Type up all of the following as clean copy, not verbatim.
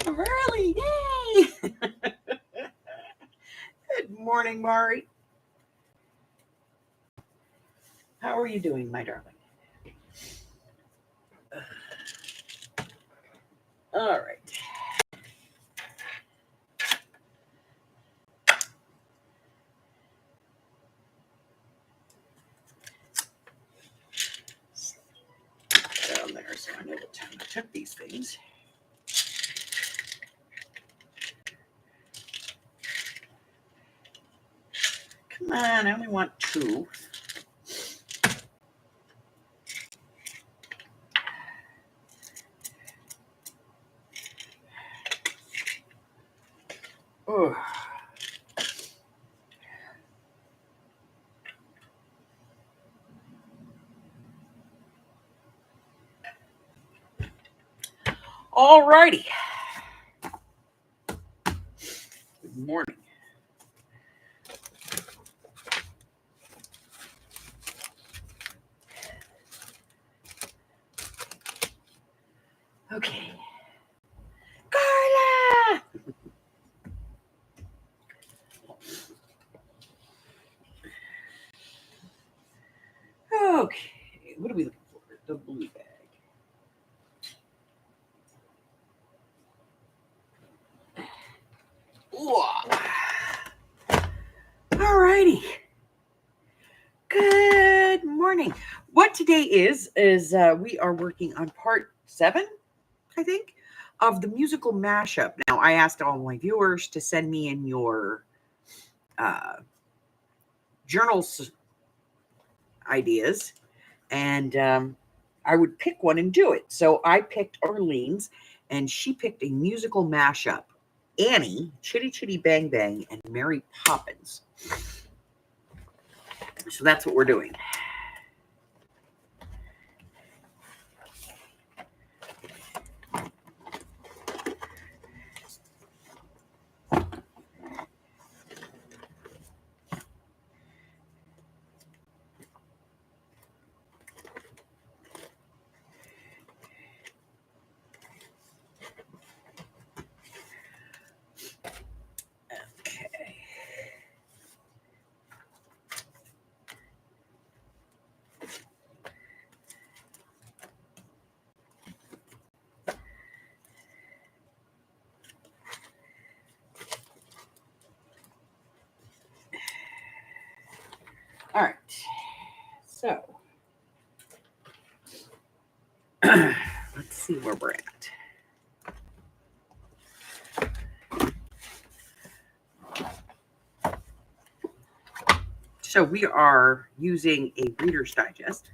Really? Yay! Good morning, Mari. How are you doing, my darling? All right. Down there, so I know what time I took these things. Come on, I only want two. Oh. All righty. Good morning. Okay. Carla! Okay. What are we looking for? The blue bag. All righty. Good morning. What today is we are working on part 7, I think, of the musical mashup. Now, I asked all my viewers to send me in your journals ideas, and I would pick one and do it. So I picked Arlene's, and she picked a musical mashup: Annie, Chitty Chitty Bang Bang, and Mary Poppins. So that's what we're doing. All right, so let's see where we're at. So we are using a Reader's Digest,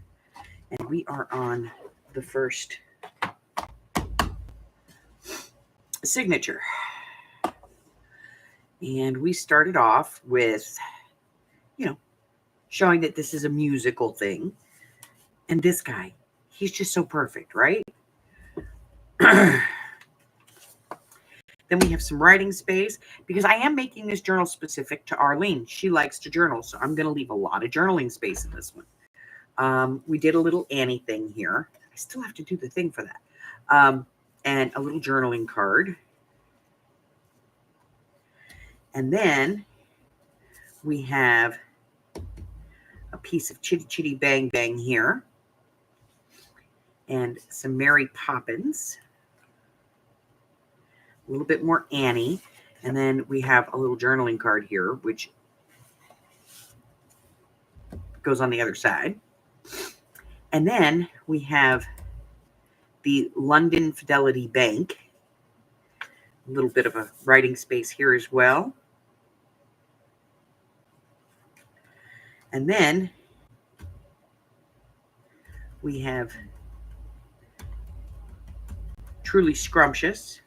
and we are on the first signature. And we started off with, showing that this is a musical thing. And this guy, he's just so perfect, right? Then we have some writing space, because I am making this journal specific to Arlene. She likes to journal, so I'm going to leave a lot of journaling space in this one. We did a little Annie thing here. I still have to do the thing for that. And a little journaling card. And then we have a piece of Chitty Chitty Bang Bang here, and some Mary Poppins, a little bit more Annie, and then we have a little journaling card here, which goes on the other side. And then we have the London Fidelity Bank, a little bit of a writing space here as well. And then we have Truly Scrumptious,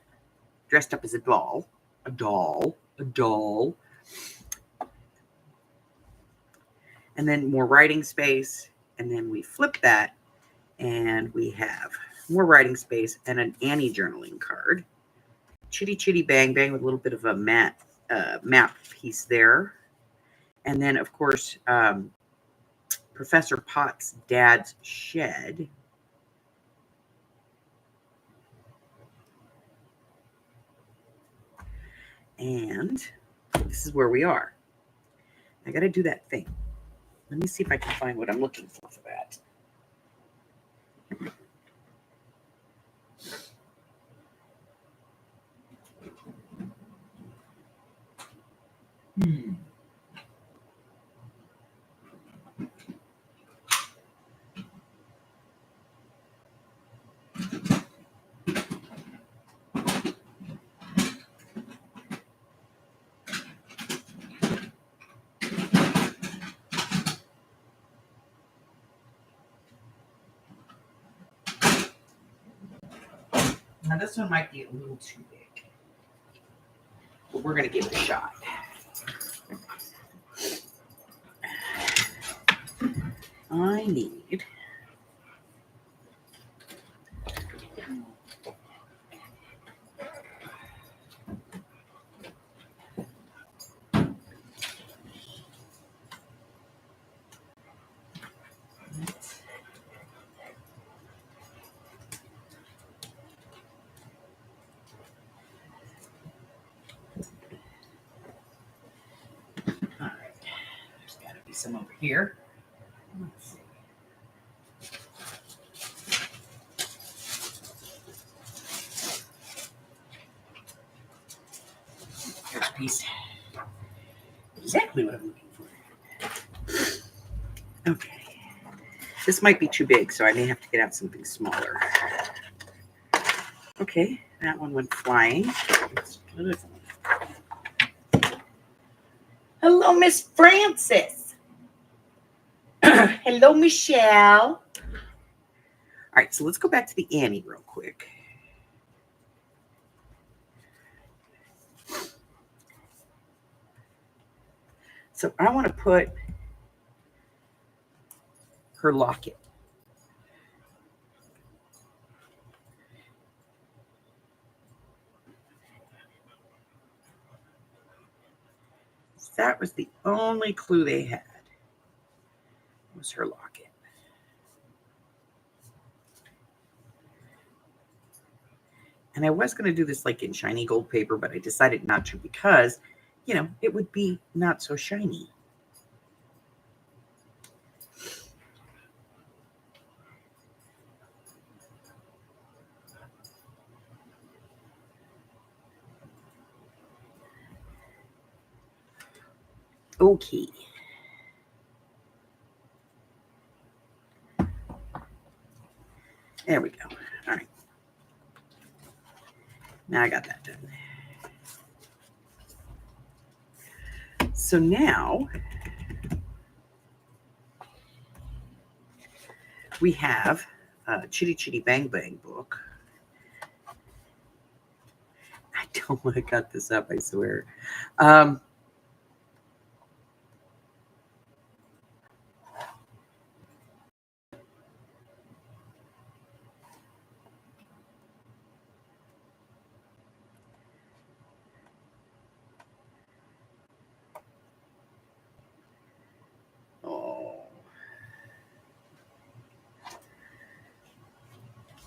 dressed up as a doll. And then more writing space. And then we flip that, and we have more writing space and an Annie journaling card. Chitty Chitty Bang Bang with a little bit of a map piece there. And then, of course, Professor Potts' Dad's Shed. And this is where we are. I got to do that thing. Let me see if I can find what I'm looking for that. Now this one might be a little too big, but we're going to give it a shot. I need some over here. Let's see. Here's a piece. Exactly what I'm looking for. Okay. This might be too big, so I may have to get out something smaller. Okay, that one went flying. Hello, Miss Francis. Hello, Michelle. All right, so let's go back to the Annie real quick. So I want to put her locket. That was the only clue they had, was her locket. And I was going to do this like in shiny gold paper, but I decided not to because, you know, it would be not so shiny. Okay. There we go. All right. Now I got that done. So now we have a Chitty Chitty Bang Bang book. I don't want to cut this up, I swear.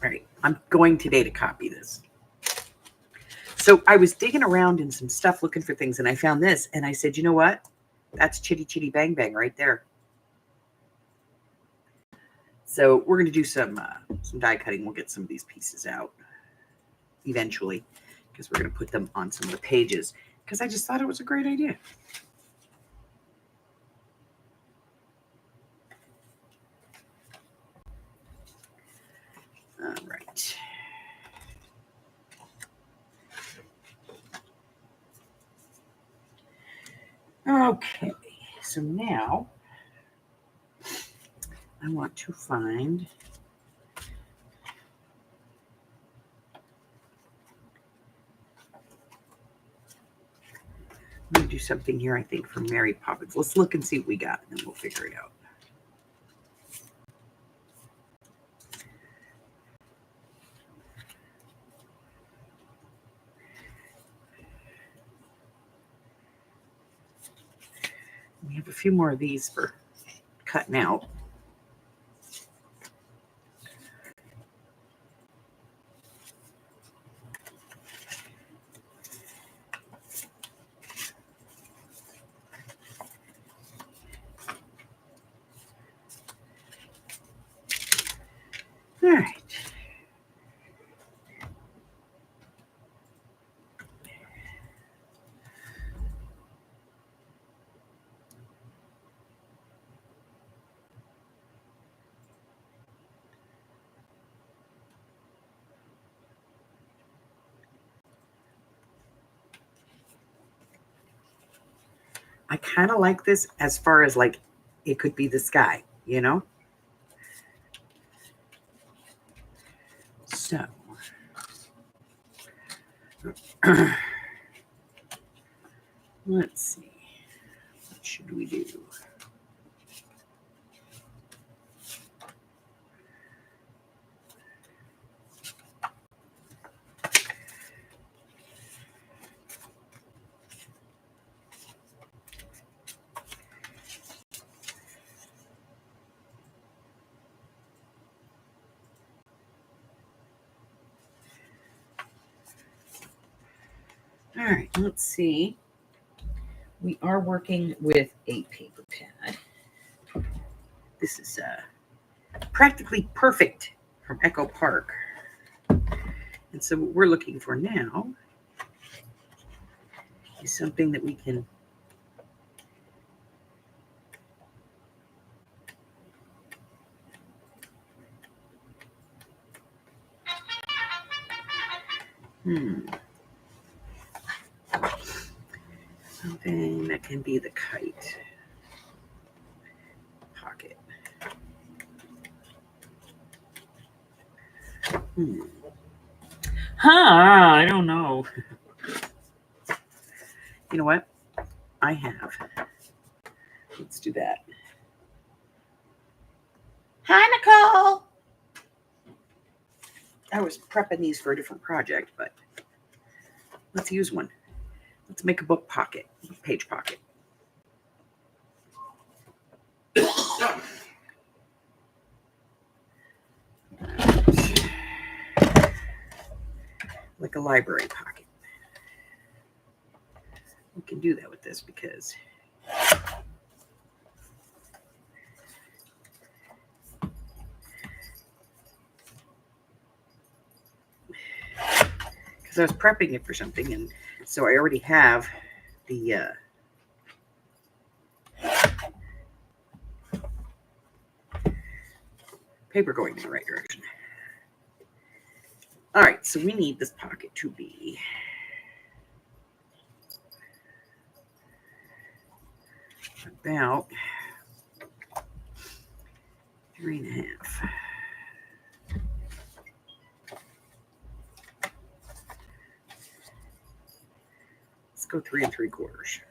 Right. I'm going today to copy this. So I was digging around in some stuff looking for things, and I found this, and I said, you know what? That's Chitty Chitty Bang Bang right there. So we're going to do some die cutting. We'll get some of these pieces out eventually because we're going to put them on some of the pages because I just thought it was a great idea. All right. Okay, so now I want to find I'm going to do something here, I think, for Mary Poppins. Let's look and see what we got, and then we'll figure it out. We have a few more of these for cutting out. All right. I kind of like this as far as like it could be the sky, you know? So, let's see. What should we do? All right, let's see. We are working with a paper pad. This is practically perfect from Echo Park. And so what we're looking for now is something that we can something that can be the kite pocket. I don't know. You know what? I have. Let's do that. Hi, Nicole. I was prepping these for a different project, but let's use one. Let's make a book pocket, page pocket. Like a library pocket. We can do that with this because I was prepping it for something, and so I already have the paper going in the right direction. All right, so we need this pocket to be about 3.5. Let's go 3 3/4.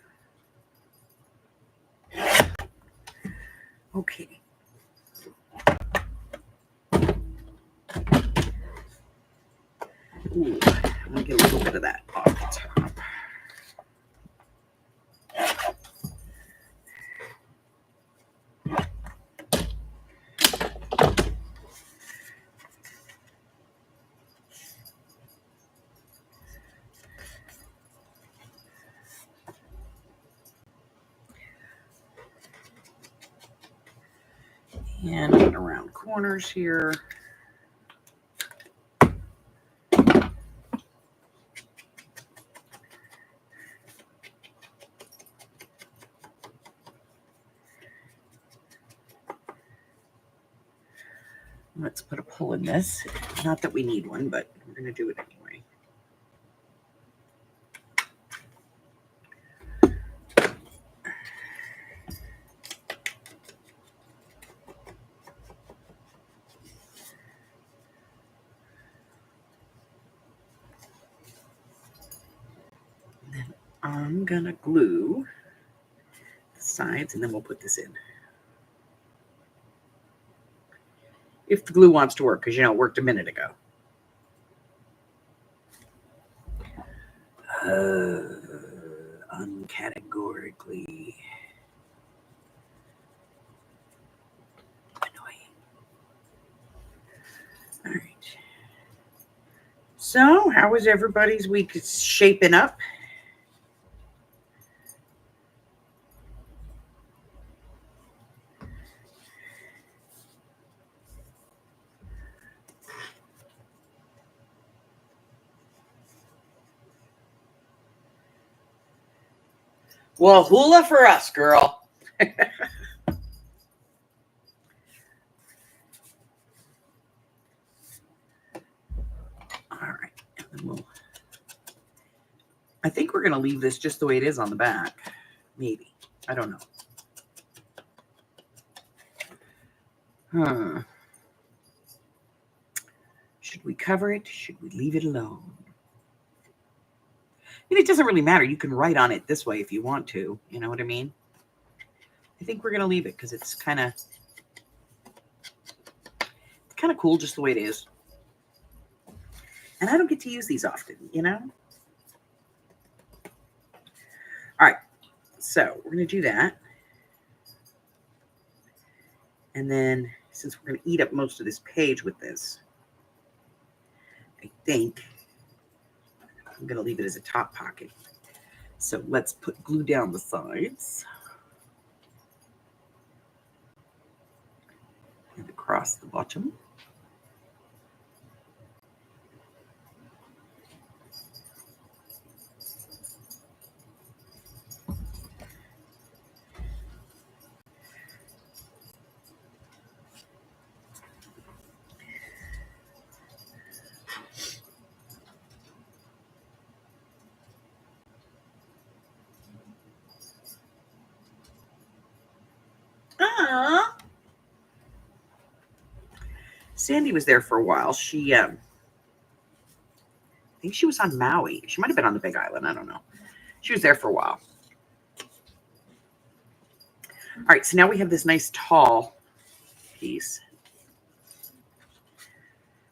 Okay. Ooh, I'm gonna get a little bit of that off the top. And around corners here. Let's put a pull in this. Not that we need one, but we're going to do it anyway. Then I'm going to glue the sides, and then we'll put this in. If the glue wants to work, because, you know, it worked a minute ago. Uncategorically annoying. All right. So, how was everybody's week shaping up? Well, hula for us, girl. All right. And then I think we're going to leave this just the way it is on the back. Maybe. I don't know. Should we cover it? Should we leave it alone? I mean, it doesn't really matter. You can write on it this way if you want to. You know what I mean? I think we're going to leave it because it's kind of cool just the way it is. And I don't get to use these often, you know? All right. So we're going to do that. And then since we're going to eat up most of this page with this, I think I'm going to leave it as a top pocket. So let's glue down the sides. And across the bottom. Sandy was there for a while. She, I think she was on Maui. She might have been on the Big Island. I don't know. She was there for a while. All right, so now we have this nice tall piece.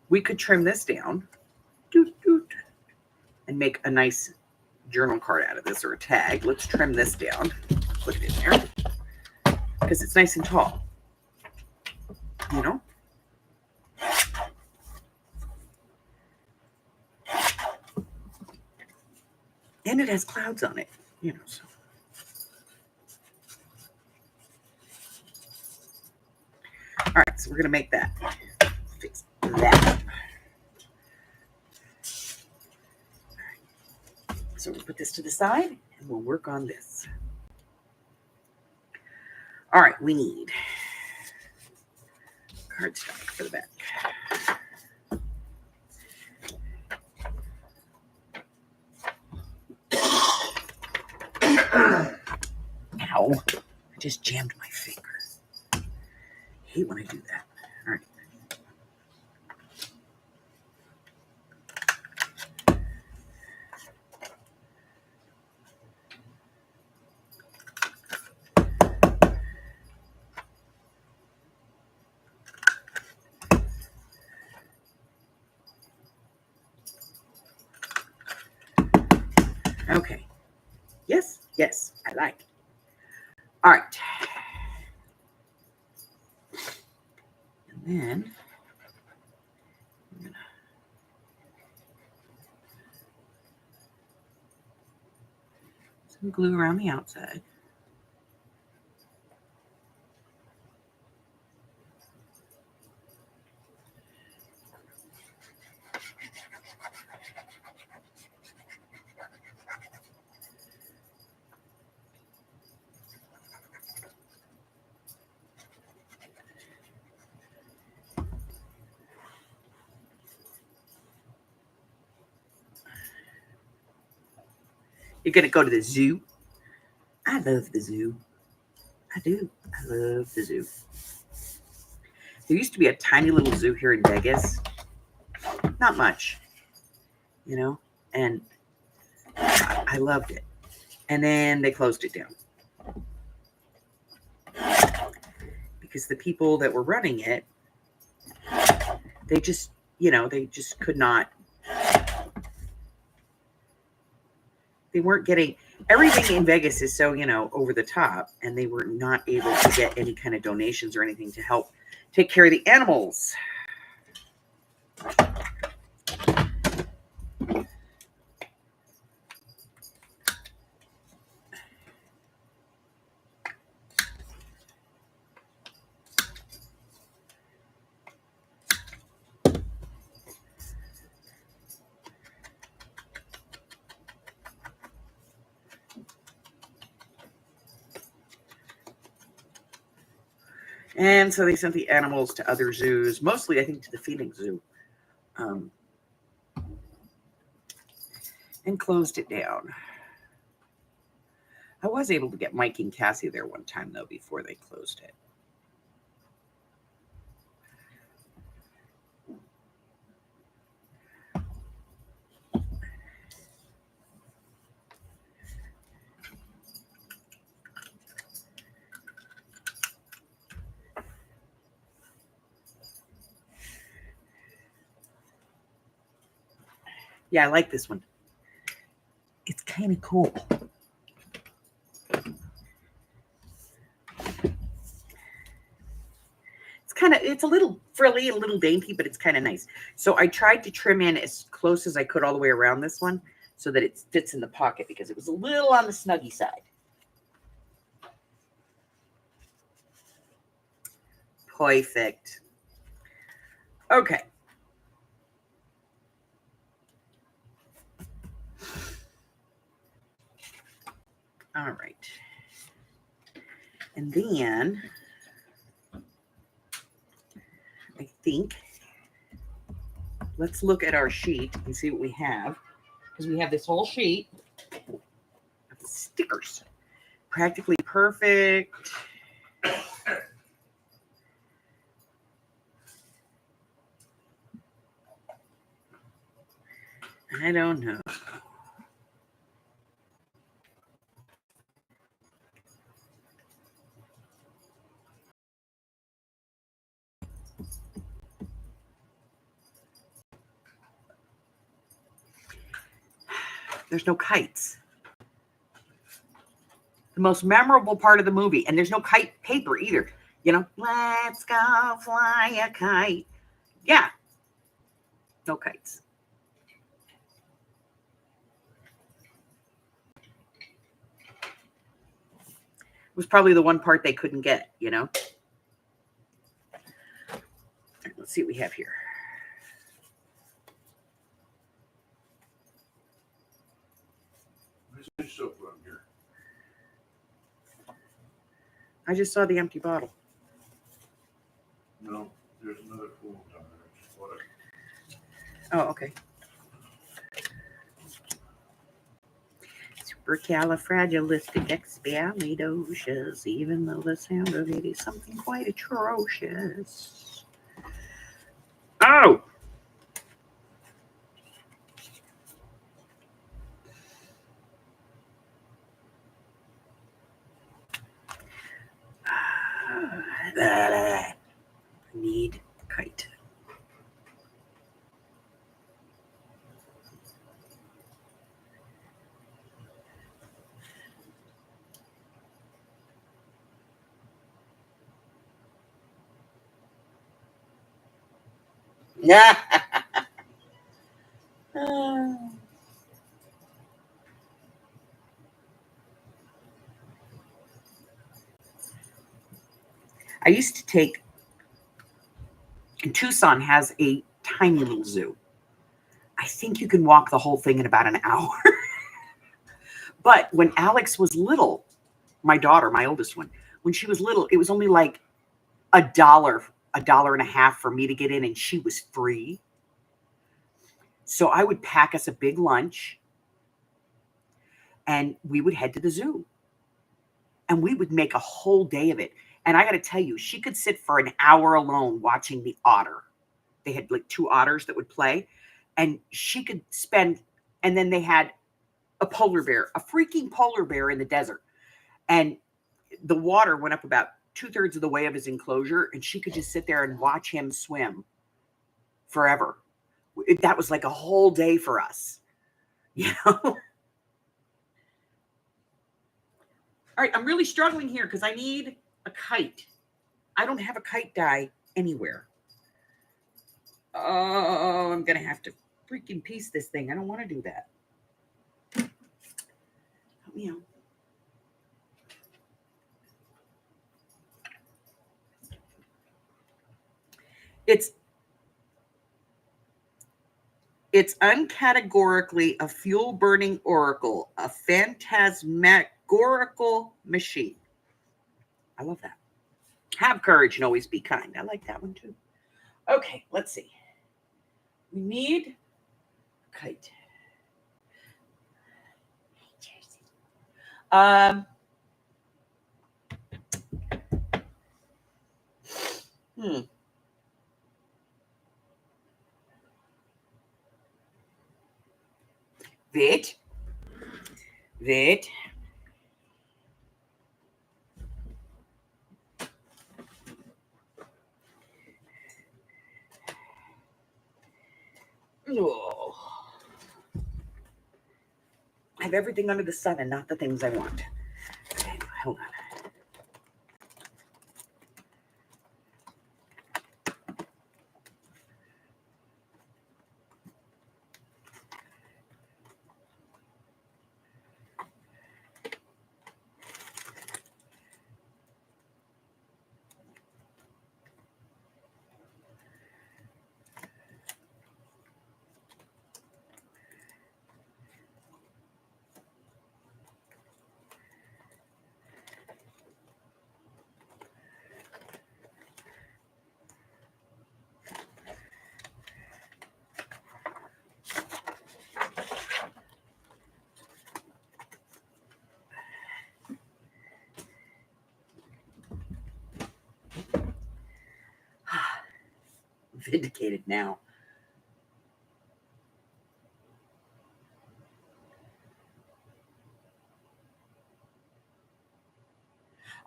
We could trim this down and make a nice journal card out of this, or a tag. Let's trim this down. Put it in there because it's nice and tall. You know? And it has clouds on it, you know, so. All right, so we're going to make that. Fix that. All right. So we'll put this to the side, and we'll work on this. All right, we need cardstock for the back. Ow. I just jammed my finger. I hate when I do that. All right. Okay. Yes, I like it. All right. And then I'm gonna some glue around the outside. You're going to go to the zoo. I love the zoo. I do. I love the zoo. There used to be a tiny little zoo here in Vegas. Not much, you know, and I loved it. And then they closed it down. Because the people that were running it, they just, you know, they just could not. They weren't getting, everything in Vegas is so, you know, over the top, and they were not able to get any kind of donations or anything to help take care of the animals. And so they sent the animals to other zoos, mostly, I think, to the Phoenix Zoo, and closed it down. I was able to get Mike and Cassie there one time, though, before they closed it. Yeah, I like this one. It's kind of cool. It's a little frilly, a little dainty, but it's kind of nice. So I tried to trim in as close as I could all the way around this one so that it fits in the pocket because it was a little on the snuggy side. Perfect. Okay. All right. And then I think let's look at our sheet and see what we have, because we have this whole sheet of stickers. Practically Perfect. I don't know. There's no kites. The most memorable part of the movie, and there's no kite paper either. You know, let's go fly a kite. Yeah, no kites. It was probably the one part they couldn't get, you know. Let's see what we have here. There's soap around here. I just saw the empty bottle. No, there's another pool down there. Oh, okay. Supercalifragilisticexpialidocious, even though the sound of it is something quite atrocious. Oh! Need kite. Yeah. I used to take, and Tucson has a tiny little zoo. I think you can walk the whole thing in about an hour. But when Alex was little, my daughter, my oldest one, when she was little, it was only like $1, $1.50 for me to get in, and she was free. So I would pack us a big lunch and we would head to the zoo. And we would make a whole day of it. And I got to tell you, she could sit for an hour alone watching the otter. They had like 2 otters that would play. And she could spend, and then they had a polar bear, a freaking polar bear in the desert. And the water went up about 2/3 of the way of his enclosure. And she could just sit there and watch him swim forever. That was like a whole day for us, you know? All right, I'm really struggling here because I need a kite. I don't have a kite die anywhere. Oh, I'm going to have to freaking piece this thing. I don't want to do that. Help me out. It's uncategorically a fuel-burning oracle, a phantasmagorical machine. I love that. Have courage and always be kind. I like that one too. Okay, let's see. We need a kite. Hmm. Wait. Wait. Oh. I have everything under the sun and not the things I want. Okay, hold on. Vindicated now.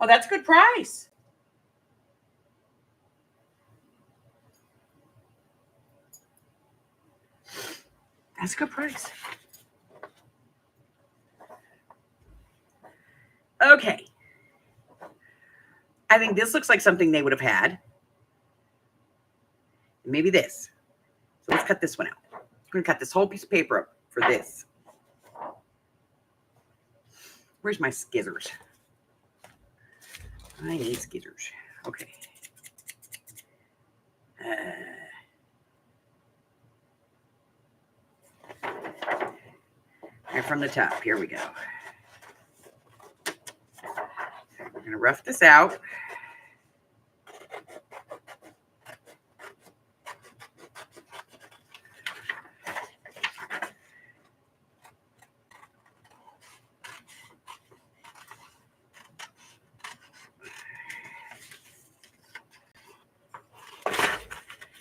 Oh, that's a good price. That's a good price. Okay. I think this looks like something they would have had. Maybe this. So let's cut this one out. I'm going to cut this whole piece of paper up for this. Where's my skizzers? I need skizzers. Okay. And from the top, here we go. We're going to rough this out.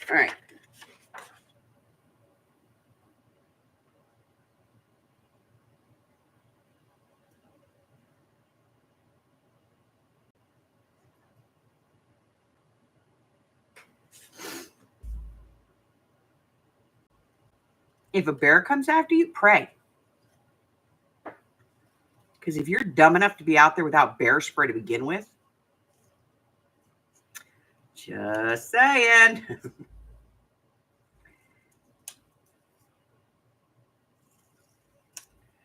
All right. If a bear comes after you, pray. Because if you're dumb enough to be out there without bear spray to begin with, just saying.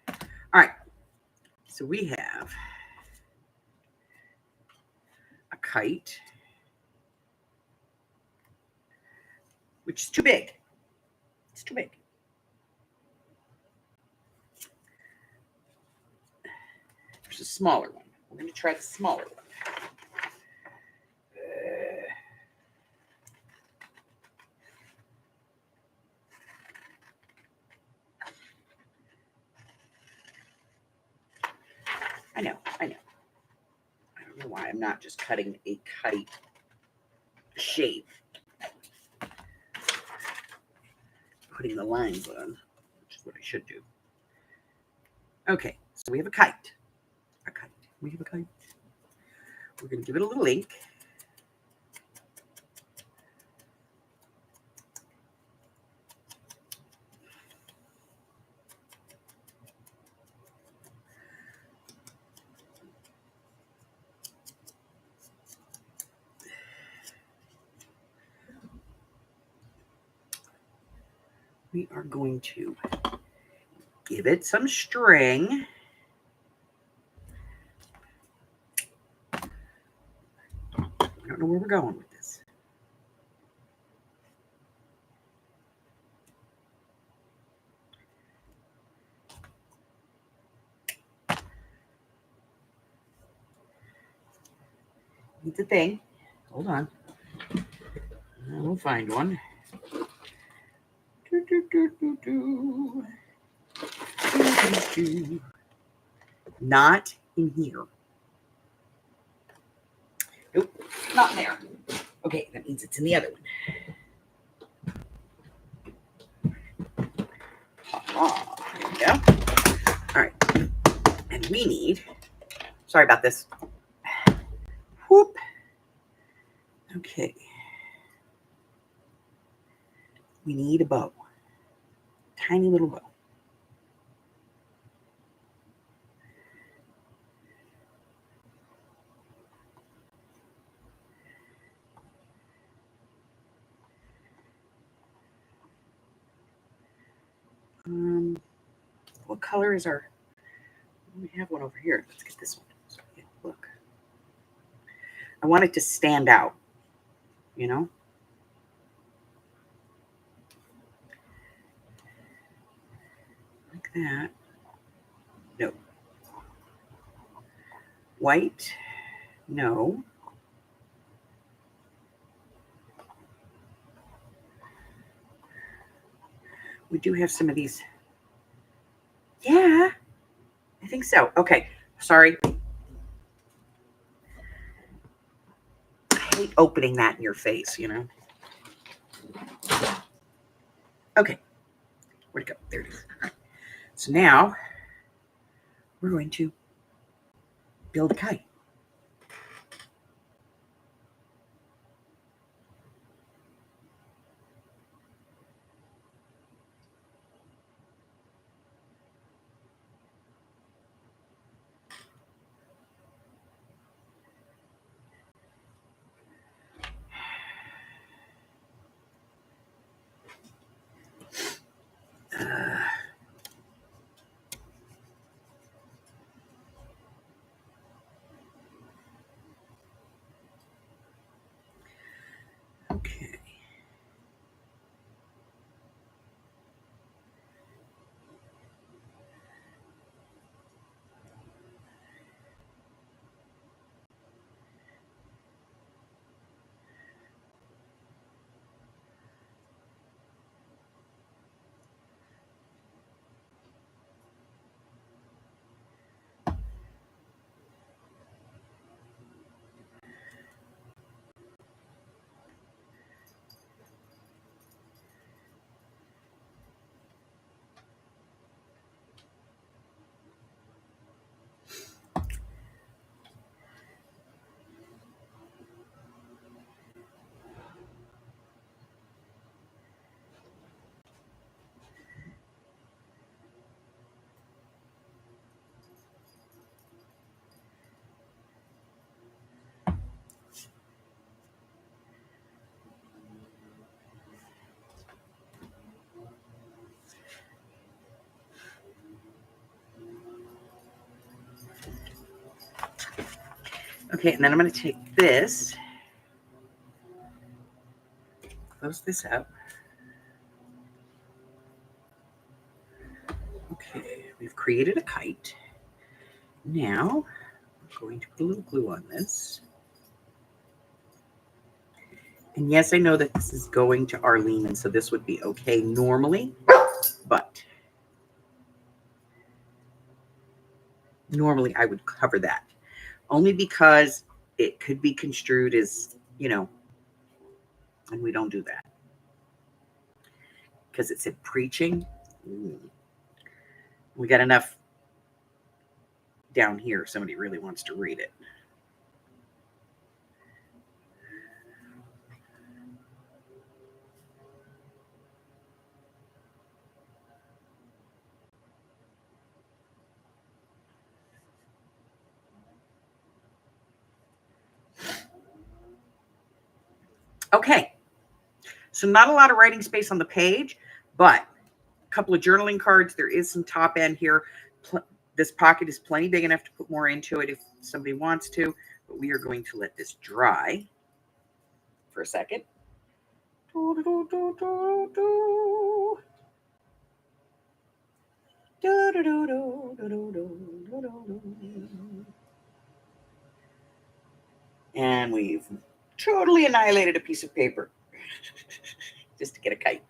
All right. So we have a kite, which is too big. It's too big. There's a smaller one. We're going to try the smaller one. I know. I don't know why I'm not just cutting a kite shape. Putting the lines on, which is what I should do. Okay, so we have a kite. We have a kite. We're going to give it a little ink. We are going to give it some string. I don't know where we're going with this. Need the thing. Hold on. We'll find one. Not in here. Nope, not there. Okay, that means it's in the other one. There we go. All right. And we need, sorry about this. Whoop. Okay. We need a bow. Tiny little bow. What color is our, we have one over here. Let's get this one. So, yeah, look. I want it to stand out, you know? Like that. No. White. No. We do have some of these. Yeah, I think so. Okay, sorry. I hate opening that in your face, you know? Okay, where'd it go? There it is. All right. So now we're going to build a kite. Okay. Okay, and then I'm going to take this, close this up. Okay, we've created a kite. Now, I'm going to put a little glue on this. And yes, I know that this is going to Arlene, and so this would be okay normally, but normally I would cover that. Only because it could be construed as, you know, and we don't do that. Because it said preaching. We got enough down here if somebody really wants to read it. Okay, so not a lot of writing space on the page, but a couple of journaling cards. There is some top end here. This pocket is plenty big enough to put more into it if somebody wants to, but we are going to let this dry for a second. And we've totally annihilated a piece of paper just to get a kite.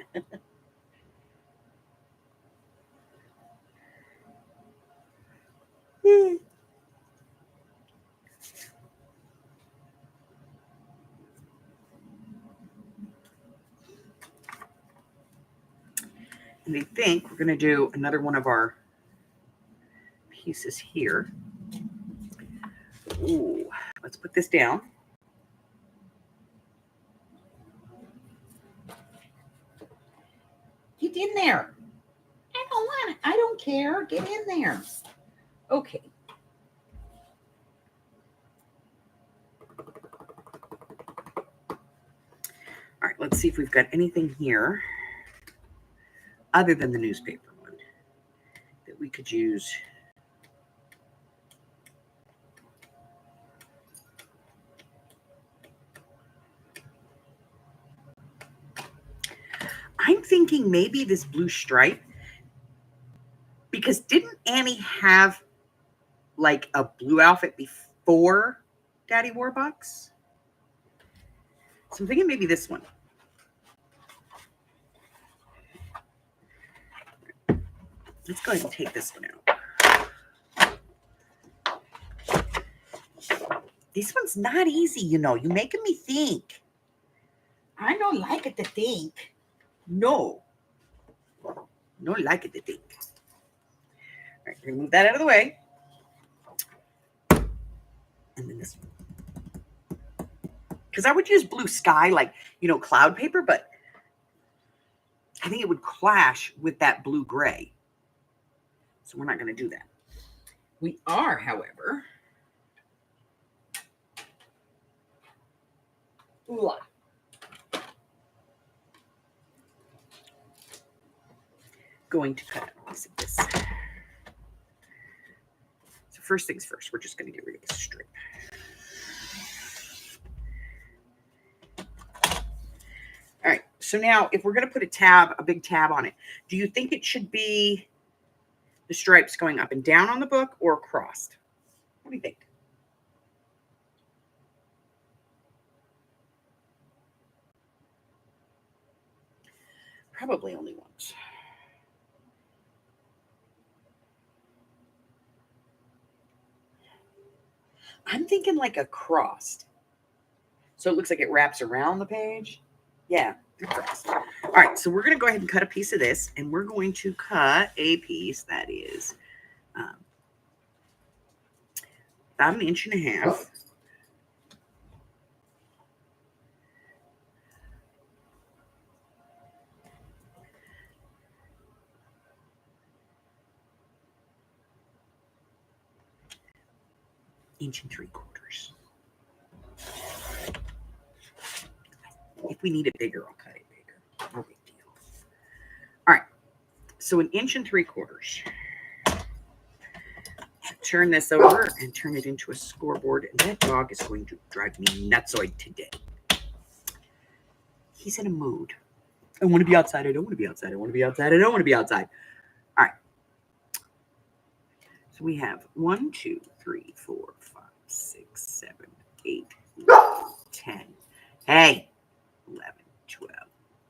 And I think we're going to do another one of our pieces here. Ooh, let's put this down. Get in there. I don't want it. I don't care. Get in there. Okay. All right, let's see if we've got anything here other than the newspaper one that we could use. I'm thinking maybe this blue stripe, because didn't Annie have like a blue outfit before Daddy Warbucks? So I'm thinking maybe this one. Let's go ahead and take this one out. This one's not easy, you know. You're making me think. I don't like it to think. No. Don't like it to think. All right, we're going to move that out of the way. And then this one. Because I would use blue sky, like, you know, cloud paper, but I think it would clash with that blue gray. So we're not going to do that. We are, however, going to cut a piece of this. So first things first, we're just going to get rid of this strip. All right, so now if we're going to put a big tab on it, do you think it should be the stripes going up and down on the book or crossed? What do you think? Probably only once. I'm thinking like a crossed. So it looks like it wraps around the page. Yeah, crossed. All right, so we're going to go ahead and cut a piece of this, and we're going to cut a piece that is about 1.5 inches. Inch and 3/4. If we need it bigger, I'll cut it bigger. No big deal. All right, so 1 3/4 inches. Turn this over and turn it into a scoreboard, and that dog is going to drive me nutsoid today. He's in a mood. I want to be outside. I don't want to be outside. I want to be outside. I don't want to be outside. All right. So we have 1, 2, 3, 4, 5, 6, 7, 8, 9, 10. Hey, 11, 12,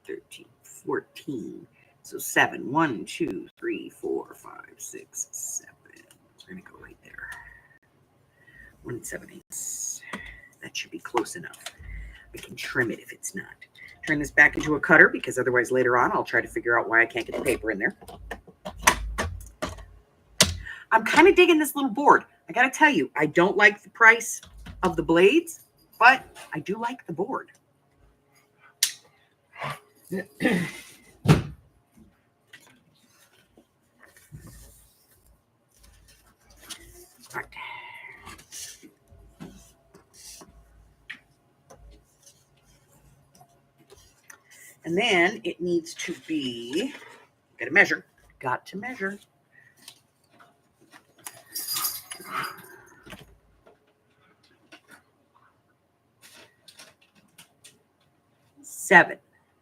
13, 14. So 7. 1, 2, 3, 4, 5, 6, 7. We're going to go right there. 1 7/8. That should be close enough. I can trim it if it's not. Turn this back into a cutter, because otherwise later on I'll try to figure out why I can't get the paper in there. I'm kind of digging this little board. I got to tell you, I don't like the price of the blades, but I do like the board. All right. And then it needs to be, got to measure,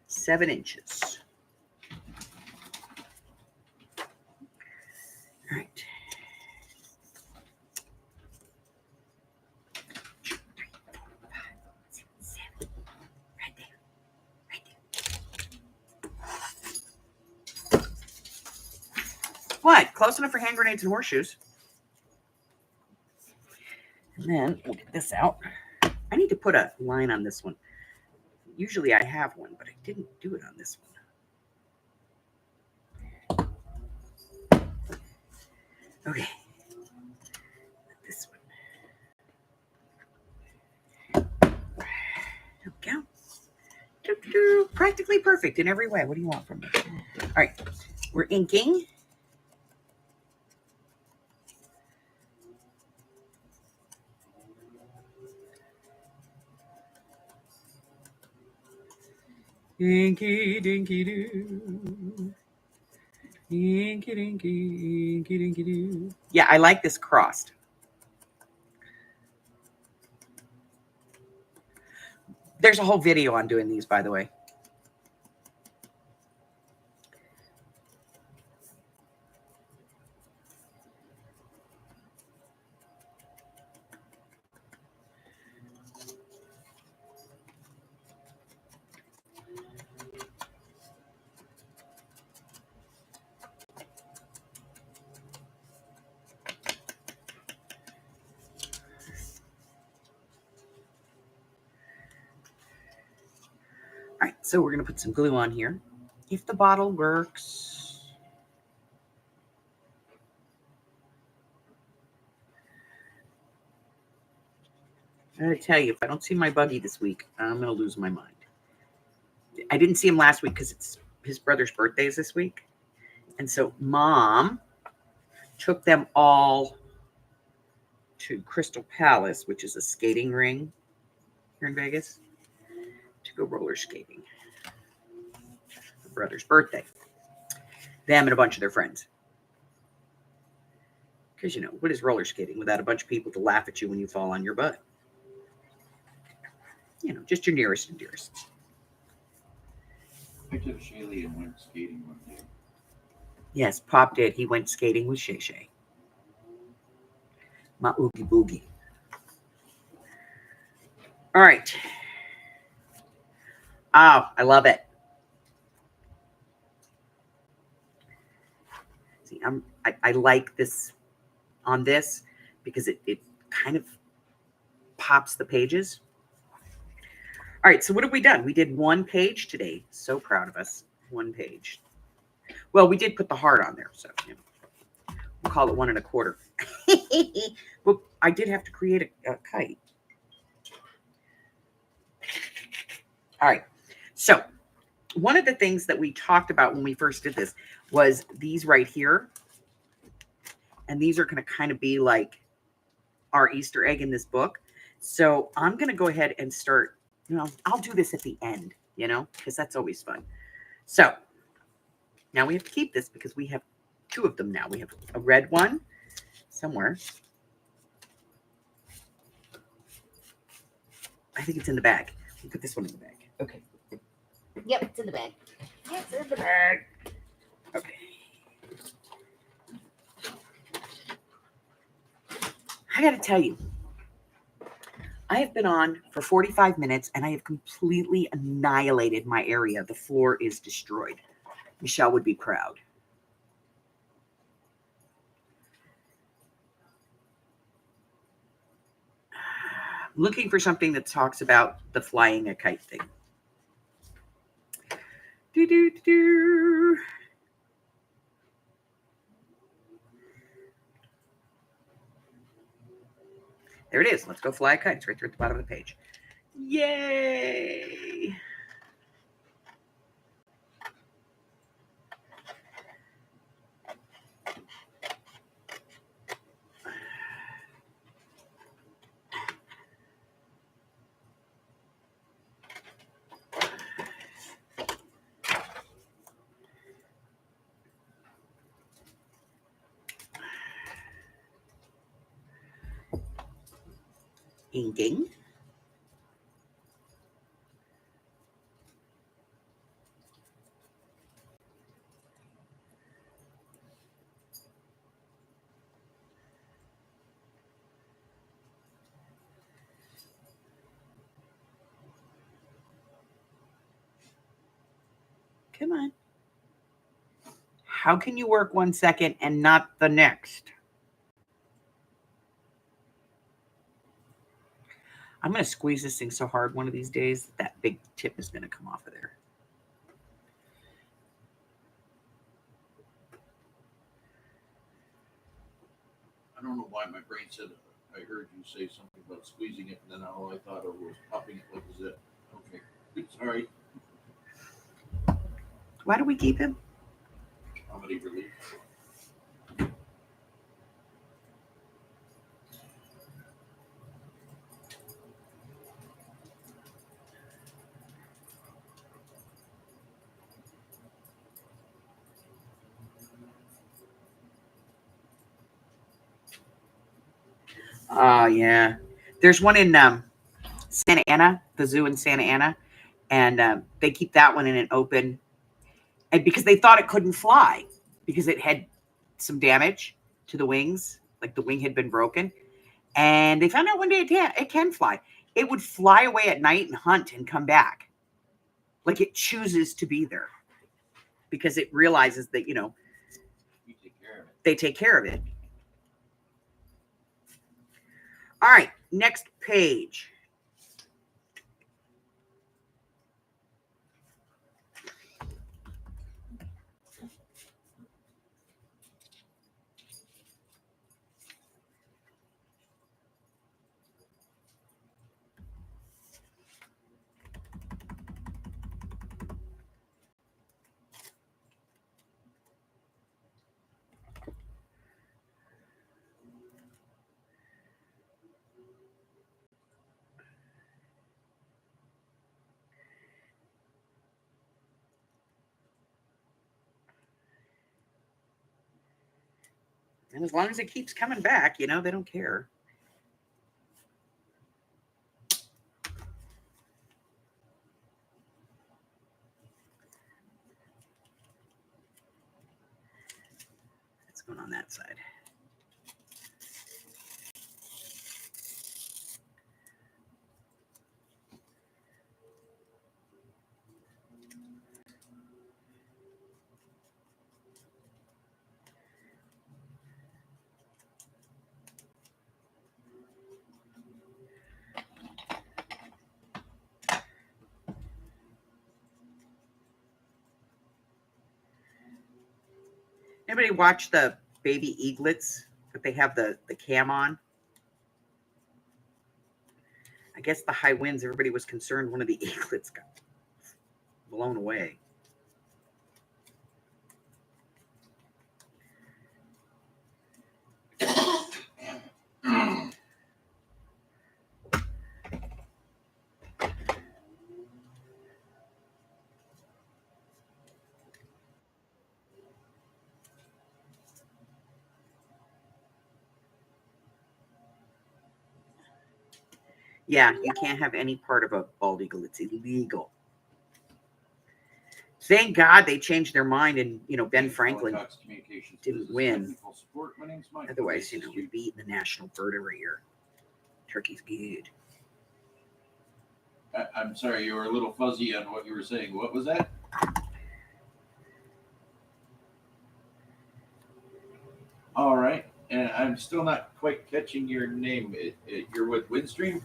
Seven inches. All right. 2, 3, 4, 5, 6, 7, What? Close enough for hand grenades and horseshoes. And then we'll get this out. I need to put a line on this one. Usually I have one, but I didn't do it on this one. Okay. This one. There we go. Practically perfect in every way. What do you want from me? All right. We're inking. Inky dinky doo. Inky dinky, inky dinky doo. Yeah, I like this crossed. There's a whole video on doing these, by the way. All right, so we're going to put some glue on here. If the bottle works. I gotta tell you, if I don't see my buggy this week, I'm going to lose my mind. I didn't see him last week because it's his brother's birthday is this week. And so Mom took them all to Crystal Palace, which is a skating ring here in Vegas, to go roller skating. Her brother's birthday. Them and a bunch of their friends. Because, you know, what is roller skating without a bunch of people to laugh at you when you fall on your butt? You know, just your nearest and dearest. I took Shaylee and went skating one day. Yes, Pop did. He went skating with Shay Shay. My oogie boogie. All right. Oh, I love it. See, I like this on this because it kind of pops the pages. All right, so what have we done? We did one page today. So proud of us. One page. Well, we did put the heart on there, so you know, we'll call it 1 1/4. Well, I did have to create a kite. All right, so one of the things that we talked about when we first did this was these right here. And these are going to kind of be like our Easter egg in this book. So I'm going to go ahead and start, you know, I'll do this at the end, you know, because that's always fun. So now we have to keep this because we have 2 of them now. We have a red one somewhere. I think it's in the bag. We'll put this one in the bag. Okay. Yep, it's in the bag. Yes, it's in the bag. Okay. I got to tell you, I have been on for 45 minutes and I have completely annihilated my area. The floor is destroyed. Michelle would be proud. Looking for something that talks about the flying a kite thing. Do. There it is. Let's go fly a kite. It's right there at the bottom of the page. Yay! Inking. Come on. How can you work 1 second and not the next? I'm going to squeeze this thing so hard one of these days that big tip is going to come off of there. I don't know why my brain said I heard you say something about squeezing it, and then all I thought of was popping it like a zip. Okay, sorry. Why do we keep him? Comedy relief. Oh, yeah. There's one in Santa Ana, the zoo in Santa Ana, and they keep that one in an open, and because they thought it couldn't fly because it had some damage to the wings, like the wing had been broken, and they found out one day it can fly. It would fly away at night and hunt and come back, like it chooses to be there because it realizes that You take care of it. they take care of it. All right, next page. And as long as it keeps coming back, they don't care. What's going on that side? Anybody watch the baby eaglets that they have the cam on? I guess the high winds, everybody was concerned one of the eaglets got blown away. Yeah, you can't have any part of a bald eagle. It's illegal. Thank God they changed their mind and, Ben Franklin didn't win. Otherwise, we'd be eating the national bird every year. Turkey's good. I'm sorry, you were a little fuzzy on what you were saying. What was that? All right, and I'm still not quite catching your name. You're with Windstream?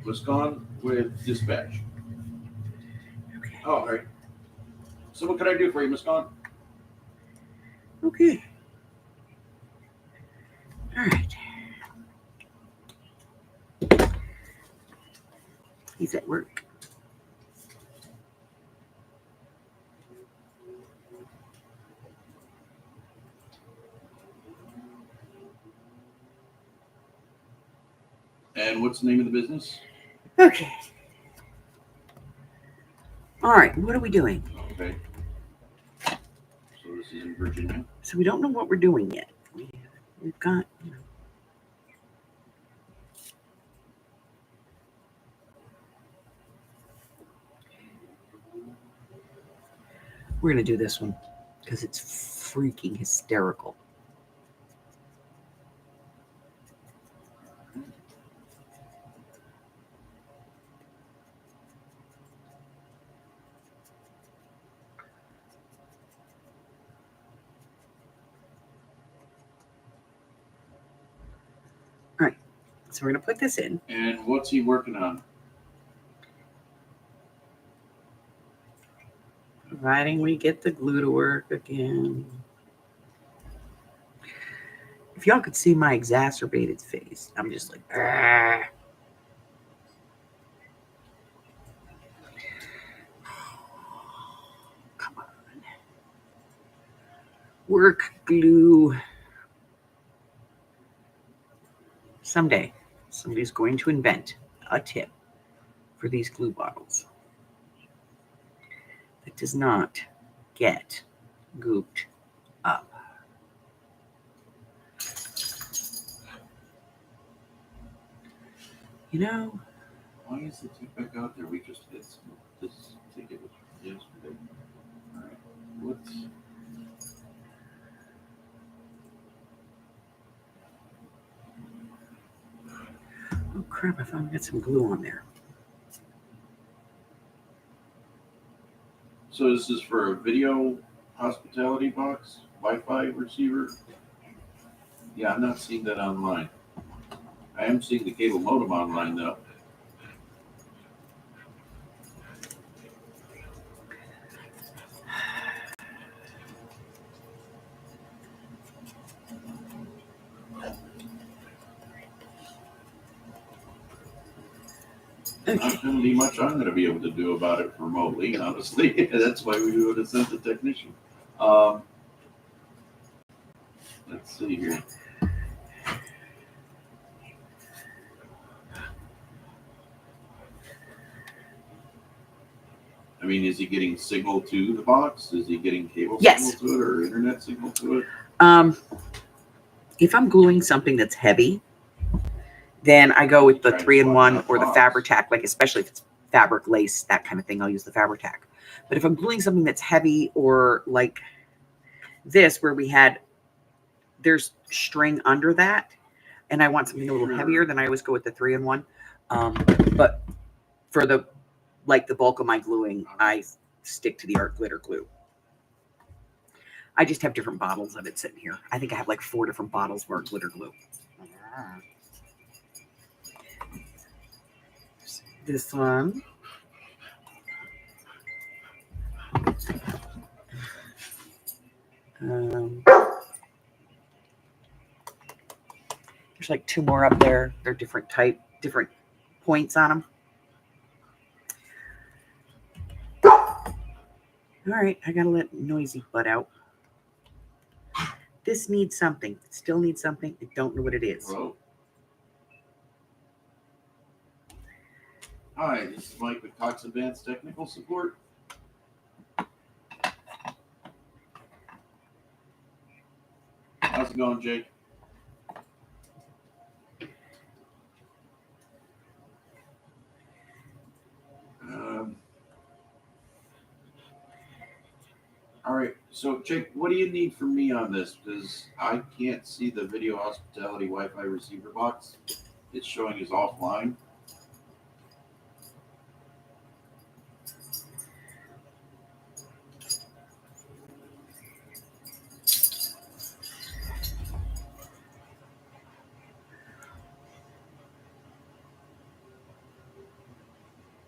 Was gone with dispatch. Okay. Oh, all right. So what can I do for you, Miss Gone? Okay. All right. He's at work. And what's the name of the business? Okay. All right. What are we doing? Okay. So this is in Virginia. So we don't know what we're doing yet. We've got. We're going to do this one because it's freaking hysterical. So we're going to put this in. And what's he working on? Providing we get the glue to work again. If y'all could see my exacerbated face, I'm just like, ah. Come on. Work glue. Someday, somebody's going to invent a tip for these glue bottles that does not get gooped up. You know, Why is the tip back out there? We just had some. This ticket was from yesterday. All right. What's. oh crap, I finally got some glue on there. So this is for a video hospitality box, Wi-Fi receiver. Yeah, I'm not seeing that online. I am seeing the cable modem online though. Okay. Not going to be much I'm going to be able to do about it remotely, honestly. That's why we do it as sent the technician. Let's see here. I mean, is he getting signal to the box? Is he getting cable Yes. signal to it or internet signal to it? If I'm gluing something that's heavy, then I go with the 3-in-1 or the Fabri-Tac, like especially if it's fabric lace, that kind of thing, I'll use the Fabri-Tac. But if I'm gluing something that's heavy or like this, where there's string under that, and I want something a little heavier, then I always go with the 3-in-1. But for the bulk of my gluing, I stick to the art glitter glue. I just have different bottles of it sitting here. I think I have like 4 different bottles of art glitter glue. This one. There's like 2 more up there. They're different points on them. All right, I gotta let noisy butt out. This needs something. It still needs something. I don't know what it is. Hello. Hi, this is Mike with Cox Advanced Technical Support. How's it going, Jake? All right, so Jake, what do you need from me on this? Because I can't see the video hospitality Wi-Fi receiver box. It's showing as offline.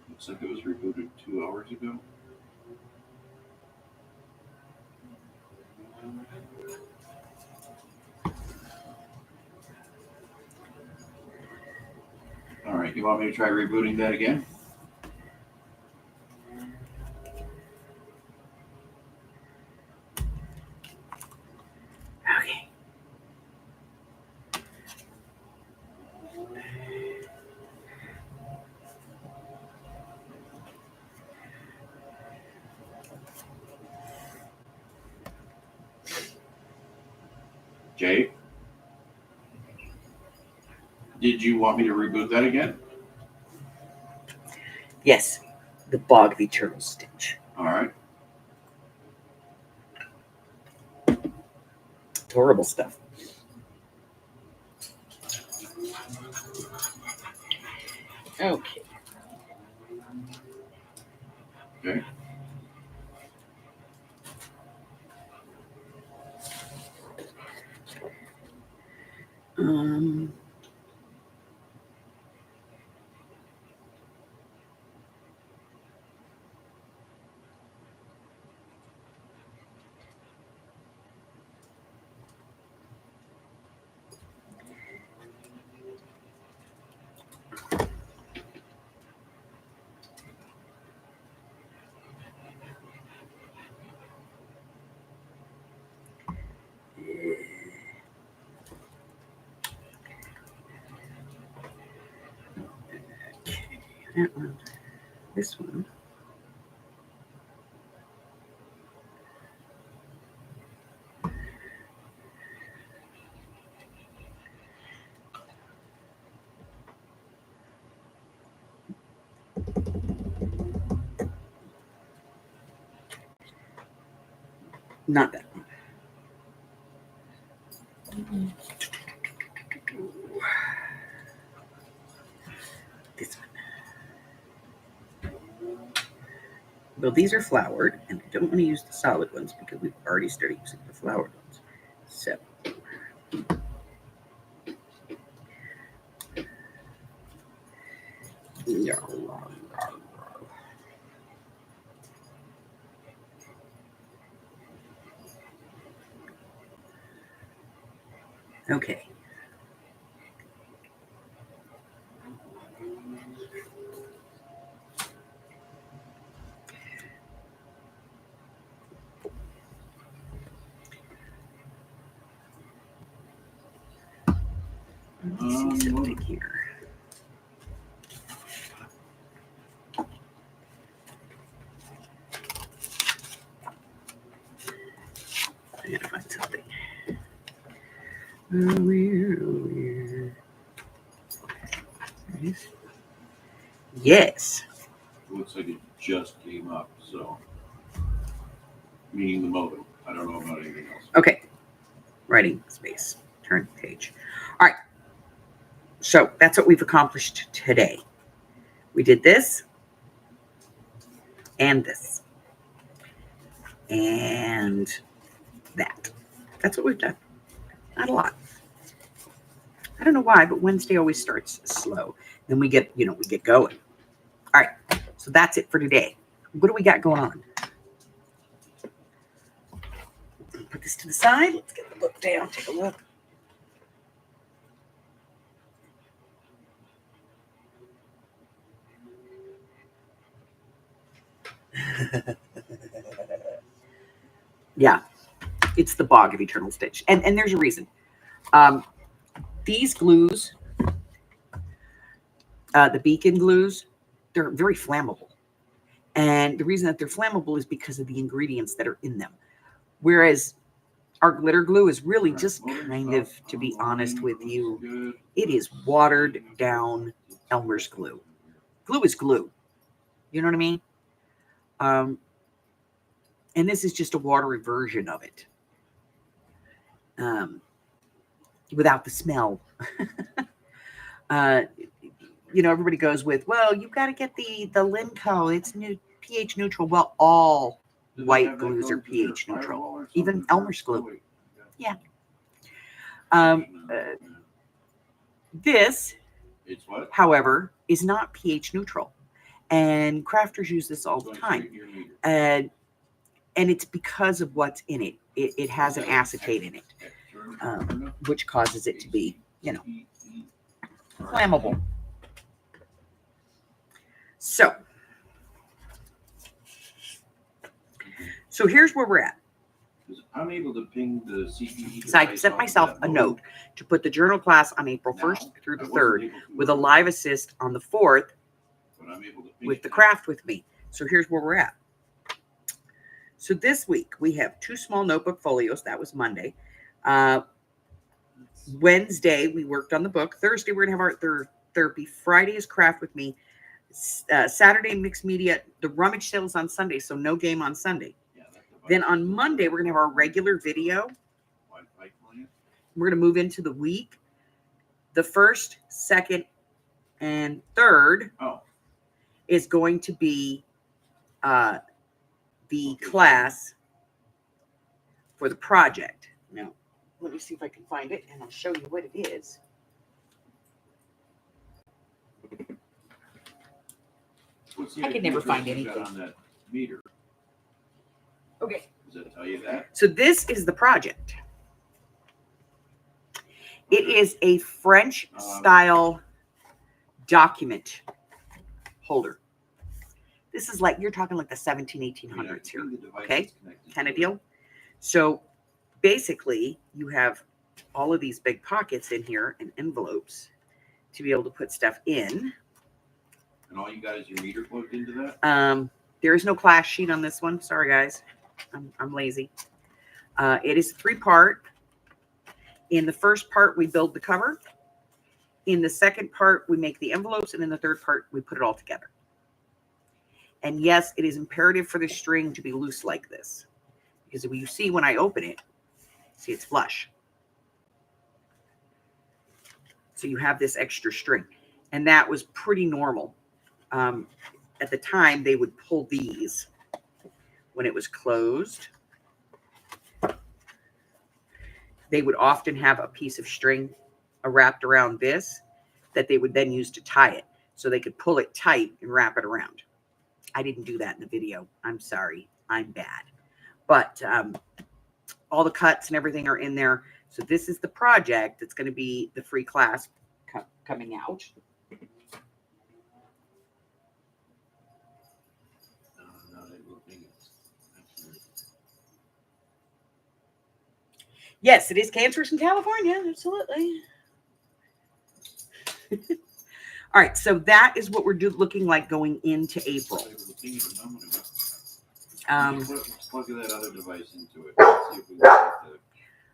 Looks like it was rebooted 2 hours ago. All right, you want me to try rebooting that again? Okay. Jake? Did you want me to reboot that again? Yes, the Bogby turtle stitch. All right. It's horrible stuff. Okay. Okay. That one. This one. Not that one. This one. Well, these are floured, and I don't want to use the solid ones because we've already started using the floured ones. So, okay. Let's see something here. I gotta find something. Yes. It looks like it just came up, so meaning the modem. I don't know about anything else. Okay. Writing space. Turn page. All right. So that's what we've accomplished today. We did this and this and that. That's what we've done. Not a lot. I don't know why, but Wednesday always starts slow. Then we get going. All right. So that's it for today. What do we got going on? Put this to the side. Let's get the book down. Take a look. Yeah, it's the Bog of Eternal Stitch. And there's a reason. These glues, the beacon glues, they're very flammable. And the reason that they're flammable is because of the ingredients that are in them. Whereas our glitter glue is really just kind of, to be honest with you, it is watered down Elmer's glue. Glue is glue. You know what I mean? And this is just a watery version of it. Without the smell. Everybody goes with, well, you've got to get the Limco. It's pH neutral. Well, all white glues are pH neutral. Even Elmer's glue. Yeah. This, however, is not pH neutral. And crafters use this all the time. And it's because of what's in it. It has an acetate in it, which causes it to be, flammable. So here's where we're at. I'm able to ping the CPE. So I sent myself a note to put the journal class on April 1st through the 3rd with a live assist on the 4th with the craft with me. So here's where we're at. So this week we have 2 small notebook folios. That was Monday. Wednesday we worked on the book. Thursday we're going to have art therapy. Friday is craft with me. Saturday mixed media. The rummage sale is on Sunday, so no game on Sunday. Then on Monday, we're going to have our regular video. We're going to move into the week. The 1st, 2nd, and 3rd is going to be the class for the project. Now, let me see if I can find it, and I'll show you what it is. I can never find anything. On that meter. Okay. Does it tell you that? So this is the project. It is a French style document holder. This is like, you're talking like the 1800s here. Okay. Kind of deal. So basically you have all of these big pockets in here and envelopes to be able to put stuff in. And all you got is your meter plugged into that? There is no class sheet on this one. Sorry, guys. I'm lazy. It is 3-part. In the first part, we build the cover. In the second part, we make the envelopes. And in the third part, we put it all together. And yes, it is imperative for the string to be loose like this. Because if you see when I open it, see it's flush. So you have this extra string. And that was pretty normal. At the time, they would pull these when it was closed. They would often have a piece of string wrapped around this that they would then use to tie it. So they could pull it tight and wrap it around. I didn't do that in the video. I'm sorry. I'm bad. But all the cuts and everything are in there. So this is the project that's going to be the free class coming out. Yes, it is cancerous in California. Absolutely. All right, so that is what we're looking like going into April. Plug that other device into it. See if we can get the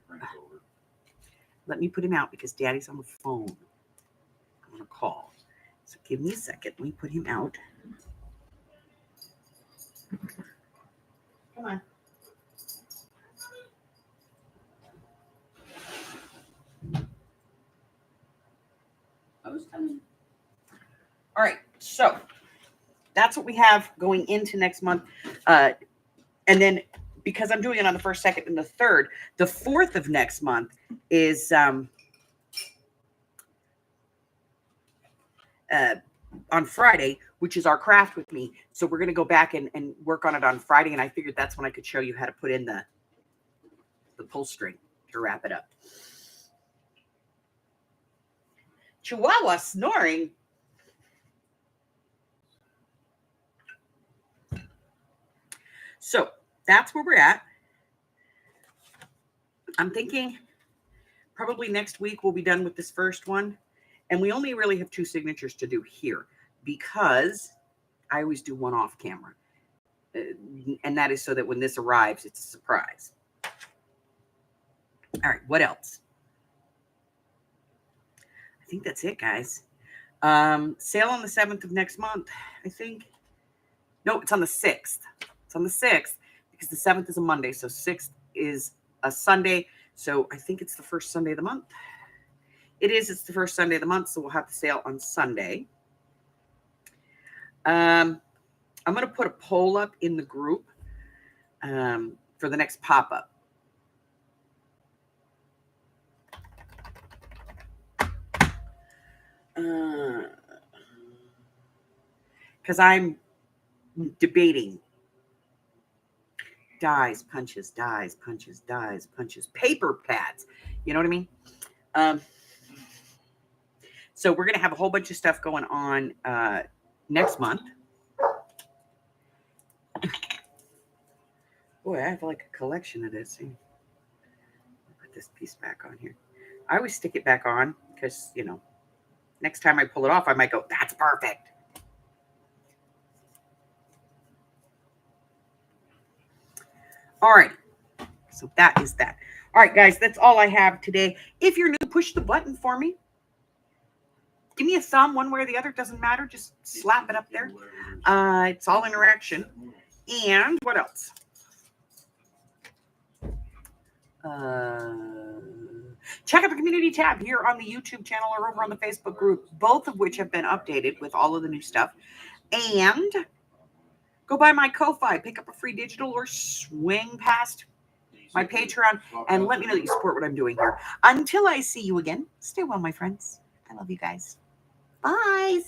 crank over. Let me put him out because Daddy's on the phone. I'm going to call. So give me a second. Let me put him out. Come on. Who's coming? All right, so that's what we have going into next month. And then because I'm doing it on the 1st, 2nd, and the 3rd, the 4th of next month is on Friday, which is our craft with me. So we're going to go back and work on it on Friday. And I figured that's when I could show you how to put in the pull string to wrap it up. Chihuahua snoring. So that's where we're at. I'm thinking probably next week we'll be done with this first one. And we only really have 2 signatures to do here because I always do one off camera. And that is so that when this arrives, it's a surprise. All right, what else? I think that's it, guys. Sale on the 7th of next month, I think. No, it's on the 6th. It's on the 6th because the 7th is a Monday. So 6th is a Sunday. So I think it's the first Sunday of the month. It is. It's the first Sunday of the month. So we'll have the sale on Sunday. I'm going to put a poll up in the group for the next pop-up. Because I'm debating dies, punches, dies, punches, dies, punches, paper pads. You know what I mean? So we're going to have a whole bunch of stuff going on next month. Boy, I have like a collection of this. Put this piece back on here. I always stick it back on because, you know, next time I pull it off, I might go, that's perfect. All right. So that is that. All right, guys, that's all I have today. If you're new, push the button for me. Give me a thumb one way or the other. Doesn't matter. Just slap it up there. It's all interaction. And what else? Check out the community tab here on the YouTube channel or over on the Facebook group, both of which have been updated with all of the new stuff. And go by my Ko-Fi, pick up a free digital, or swing past my Patreon and let me know that you support what I'm doing here. Until I see you again, stay well, my friends. I love you guys. Bye.